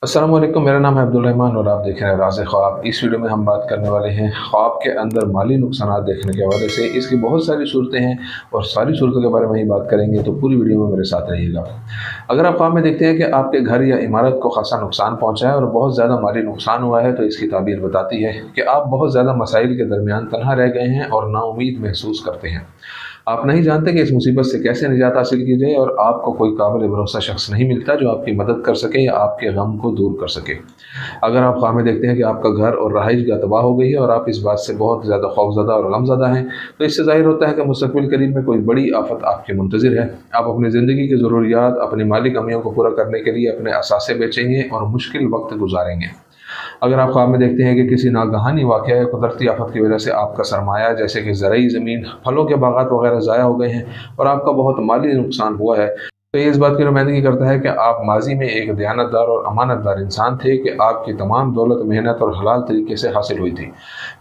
अस्सलाम वालेकुम, मेरा नाम है अब्दुल रहमान और आप देख रहे हैं राज़ ख्वाब। इस वीडियो में हम बात करने वाले हैं ख्वाब के अंदर माली नुकसान देखने के हवाले से। इसकी बहुत सारी सूरतें हैं और सारी सूरतों के बारे में ही बात करेंगे, तो पूरी वीडियो में मेरे साथ रहिएगा। अगर आप ख्वाब में देखते हैं कि आपके घर या इमारत को खासा नुकसान पहुँचा है और बहुत ज़्यादा माली नुकसान हुआ है, तो इसकी ताबीर बताती है कि आप बहुत ज़्यादा मसाइल के दरमियान तनहा रह गए हैं और नाउमीद महसूस करते हैं। आप नहीं जानते कि इस मुसीबत से कैसे निजात हासिल की जाए और आपको कोई काबिल भरोसा शख्स नहीं मिलता जो आपकी मदद कर सके या आपके गम को दूर कर सके। अगर आप ख्वाब में देखते हैं कि आपका घर और रहाइश गाह तबाह हो गई है और आप इस बात से बहुत ज़्यादा खौफज़दा और गमज़दा हैं, तो इससे ज़ाहिर होता है कि मुस्तक़बिल करीब में कोई बड़ी आफत आपके मुंतज़िर है। आप अपनी ज़िंदगी की ज़रूरियात, अपनी माली कमियों को पूरा करने के लिए अपने असासे बेचेंगे और मुश्किल वक्त गुजारेंगे। अगर आप ख्वाब में देखते हैं कि किसी नागहानी वाक़या या कुदरती आफत की वजह से आपका सरमाया जैसे कि ज़रई ज़मीन, फलों के बागात वगैरह ज़ाया हो गए हैं और आपका बहुत माली नुकसान हुआ है, तो ये इस बात की नुमाइंदगी करता है कि आप माजी में एक दयानतदार और अमानतदार इंसान थे कि आपकी तमाम दौलत मेहनत और हलाल तरीके से हासिल हुई थी।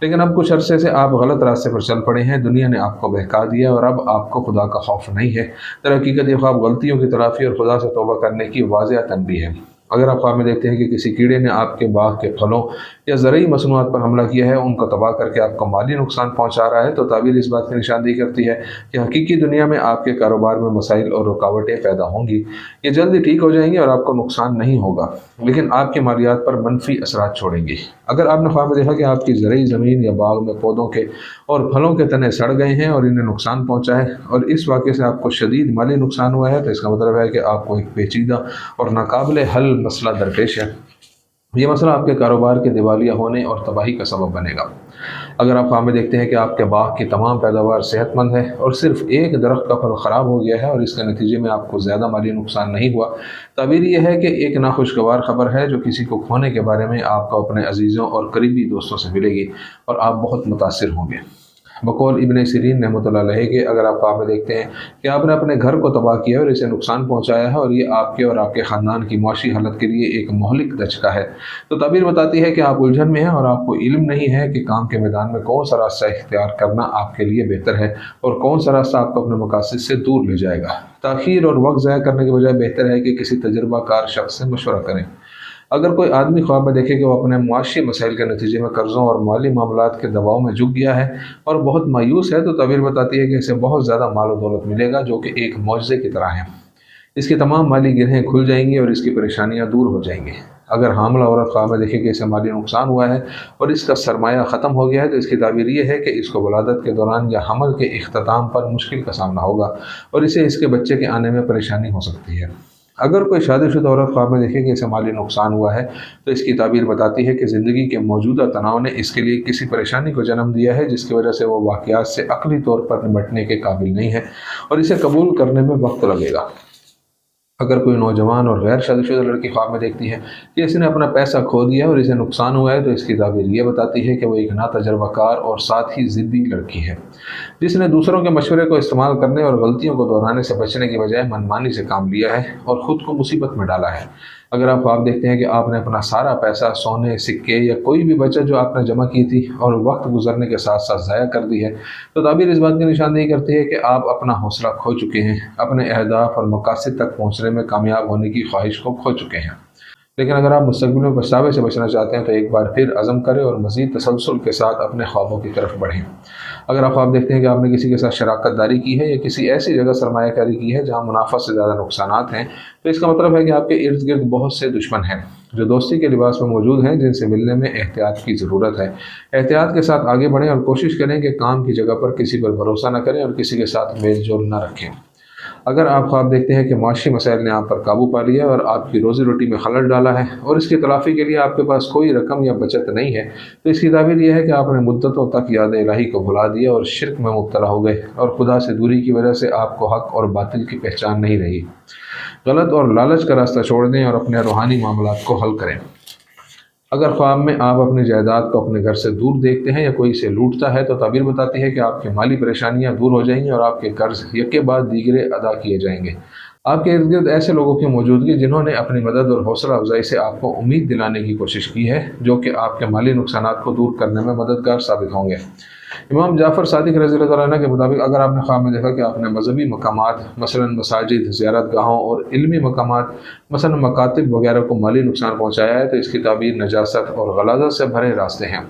लेकिन अब कुछ अरसे से आप गलत रास्ते पर चल पड़े हैं, दुनिया ने आपको बहका दिया और अब आपको खुदा का खौफ नहीं है। दरहकीकत ये ख्वाब गलतियों की तलाफ़ी और खुदा से तौबा करने की वाज़ेह तनबीह है। अगर आप ख्वाब में देखते हैं कि किसी कीड़े ने आपके बाग के फलों या ज़रूरी मसनूआत पर हमला किया है, उनको तबाह करके आपको माली नुकसान पहुंचा रहा है, तो ताबीर इस बात की निशानदेही करती है कि हकीकी दुनिया में आपके कारोबार में मसाइल और रुकावटें पैदा होंगी। ये जल्दी ठीक हो जाएंगी और आपको नुकसान नहीं होगा, लेकिन आपकी मालियात पर मनफी असरात छोड़ेंगी। अगर आपने ख्वाब में देखा कि आपकी ज़रूरी ज़मीन या बाग में पौधों के और फलों के तने सड़ गए हैं और इन्हें नुकसान पहुँचा है और इस वाक़े से आपको शदीद माली नुकसान हुआ है, तो इसका मतलब है कि आपको एक पेचीदा और नाकाबिल हल मसला दरपेश है। ये मसला आपके कारोबार के दिवालिया होने और तबाही का सबब बनेगा। अगर आप ख्वाब में देखते हैं कि आपके बाग की तमाम पैदावार सेहतमंद है और सिर्फ एक दरख्त का फल ख़राब हो गया है और इसके नतीजे में आपको ज़्यादा माली नुकसान नहीं हुआ, ताबीर यह है कि एक नाखुशगवार ख़बर है जो किसी को खोने के बारे में आपको अपने अजीज़ों और करीबी दोस्तों से मिलेगी और आप बहुत मुतासिर होंगे। बकौल इब्न सीरीन रहमतुल्लाह अलैह के, अगर आप ख्वाब में देखते हैं कि आपने अपने घर को तबाह किया और इसे नुकसान पहुंचाया है और ये आपके और आपके ख़ानदान की मुआशी हालत के लिए एक मोहलिक दचका है, तो ताबीर बताती है कि आप उलझन में हैं और आपको इल्म नहीं है कि काम के मैदान में कौन सा रास्ता इख्तियार करना आपके लिए बेहतर है और कौन सा रास्ता आपको अपने मकासद से दूर ले जाएगा। ताख़ीर और वक्त ज़ाया करने के बजाय बेहतर है कि किसी तजुर्बाकार शख्स से मशवरा करें। अगर कोई आदमी ख्वाब में देखे कि वो अपने मुआशी मसाइल के नतीजे में कर्ज़ों और माली मामलात के दबाव में झुक गया है और बहुत मायूस है, तो ताबीर बताती है कि इसे बहुत ज़्यादा माल और दौलत मिलेगा जो कि एक मौजज़े की तरह है। इसकी तमाम माली गिरहें खुल जाएंगी और इसकी परेशानियाँ दूर हो जाएंगी। अगर हामिला औरत ख्वाब में देखे कि इसे माली नुकसान हुआ है और इसका सरमाया ख़त्म हो गया है, तो इसकी ताबीर ये है कि इसको वलादत के दौरान या हमल के इख्तिताम पर मुश्किल का सामना होगा और इसे इसके बच्चे के आने में परेशानी हो सकती है। अगर कोई शादीशुदा औरत ख्वाब में देखे कि इसे माली नुकसान हुआ है, तो इसकी ताबीर बताती है कि ज़िंदगी के मौजूदा तनाव ने इसके लिए किसी परेशानी को जन्म दिया है जिसकी वजह से वो वाक़यात से अक़ली तौर पर निपटने के काबिल नहीं है और इसे कबूल करने में वक्त लगेगा। अगर कोई नौजवान और गैर शादीशुदा लड़की ख्वाब में देखती है कि इसने अपना पैसा खो दिया और इसे नुकसान हुआ है, तो इसकी ताबीर ये बताती है कि वो एक नातजुर्बाकार और साथ ही ज़िद्दी लड़की है जिसने दूसरों के मशवरे को इस्तेमाल करने और गलतियों को दोहराने से बचने की बजाय मनमानी से काम लिया है और ख़ुद को मुसीबत में डाला है। अगर आप ख्वाब देखते हैं कि आपने अपना सारा पैसा, सोने, सिक्के या कोई भी बचत जो आपने जमा की थी और वक्त गुजरने के साथ साथ ज़ाया कर दी है, तो ताबीर इस बात की निशानदेही करती है कि आप अपना हौसला खो चुके हैं, अपने अहदाफ और मकासद तक पहुँचने में कामयाब होने की ख्वाहिश को खो चुके हैं। लेकिन अगर आप मुस्तक़बिल में पछतावे से बचना चाहते हैं, तो एक बार फिर अज़म करें और मज़ीद तसलसल के साथ अपने ख्वाबों की तरफ बढ़ें। अगर आप ख्वाब देखते हैं कि आपने किसी के साथ शराकत दारी की है या किसी ऐसी जगह सरमायाकारी की है जहाँ मुनाफा से ज़्यादा नुकसानात हैं, तो इसका मतलब है कि आपके इर्द गिर्द बहुत से दुश्मन हैं जो दोस्ती के लिबास में मौजूद हैं, जिनसे मिलने में एहतियात की ज़रूरत है। एहतियात के साथ आगे बढ़ें और कोशिश करें कि काम की जगह पर किसी पर भरोसा न करें और किसी के साथ मेल जोल न रखें। अगर आप ख्वाब देखते हैं कि माशी मसाइल ने आप पर काबू पा लिया और आपकी रोज़ी रोटी में खलल डाला है और इसकी तलाफ़ी के लिए आपके पास कोई रकम या बचत नहीं है, तो इसकी ताबीर यह है कि आपने मुद्दतों तक याद इलाही को भुला दिया और शिरक में मुब्तला हो गए और खुदा से दूरी की वजह से आपको हक़ और बातिल की पहचान नहीं रही। गलत और लालच का रास्ता छोड़ दें और अपने रूहानी मामलात को हल करें। अगर ख्वाब में आप अपनी जायदाद को अपने घर से दूर देखते हैं या कोई इसे लूटता है, तो ताबीर बताती है कि आपकी माली परेशानियां दूर हो जाएंगी और आपके कर्ज यके बाद दीगरे अदा किए जाएंगे। आपके इर्द गिर्द ऐसे लोगों की मौजूदगी जिन्होंने अपनी मदद और हौसला अफजाई से आपको उम्मीद दिलाने की कोशिश की है, जो कि आपके माली नुकसानात को दूर करने में मददगार साबित होंगे। इमाम जाफ़र सादिक रज़ी अल्लाह तआला अन्हु के मुताबिक अगर आपने ख्वाब में देखा कि आपने मजहबी मकामात मसलन मसाजिद, ज़ियारत गाहों और इल्मी मकामात मसलन मकातिब वगैरह को माली नुकसान पहुँचाया है तो इसकी ताबीर नजासत और गलाज़त से भरे रास्ते हैं।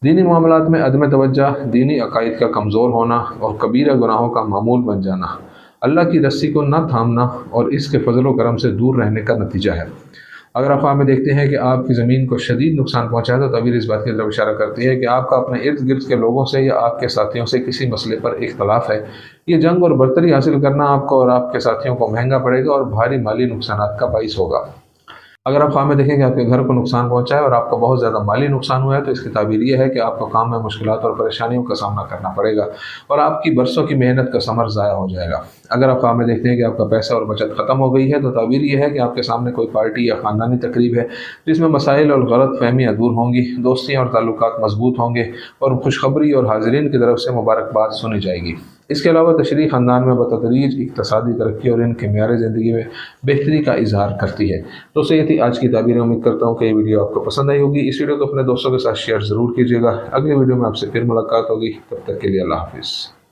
दीनी मामलात में अदम तवज्जो, दीनी अकायद का कमज़ोर होना और कबीरा गुनाहों का मामूल बन जाना अल्लाह की रस्सी को न थामना और इसके फजल व करम से दूर रहने का नतीजा है। अगर आप ख्वाब में देखते हैं कि आपकी ज़मीन को शदीद नुकसान पहुँचा है तो तबीर इस बात की तरफ इशारा करती है कि आपका अपने इर्द गिर्द के लोगों से या आपके साथियों से किसी मसले पर इख्तलाफ है। ये जंग और बरतरी हासिल करना आपको और आपके साथियों को महंगा पड़ेगा और भारी माली नुकसान का बाइस होगा। अगर आप ख्वाब में देखें कि आपके घर को नुकसान पहुंचा है और आपको बहुत ज़्यादा माली नुकसान हुआ है तो इसकी ताबीर यह है कि आपको काम में मुश्किलात और परेशानियों का सामना करना पड़ेगा और आपकी बरसों की मेहनत का समर ज़ाया हो जाएगा। अगर आप ख्वाब में देखते हैं कि आपका पैसा और बचत ख़त्म हो गई है तो ताबीर यह है कि आपके सामने कोई पार्टी या ख़ानदानी तकरीब है जिसमें मसाइल और गलत फहमियाँ दूर होंगी, दोस्तियाँ और ताल्लुकात मजबूत होंगे और खुशखबरी और हाज़रीन की तरफ से मुबारकबाद सुनी जाएगी। इसके अलावा तशरीह ख़ानदान में बतदरीज इक़्तिसादी तरक्की और इनके मेयार ज़िंदगी में बेहतरी का इजहार करती है। दोस्तों ये थी आज की ताबीर। उम्मीद करता हूँ कि ये वीडियो आपको पसंद आई होगी। इस वीडियो को अपने दोस्तों के साथ शेयर ज़रूर कीजिएगा। अगले वीडियो में आपसे फिर मुलाकात होगी, तब तक के लिए अल्लाह हाफ़िज़।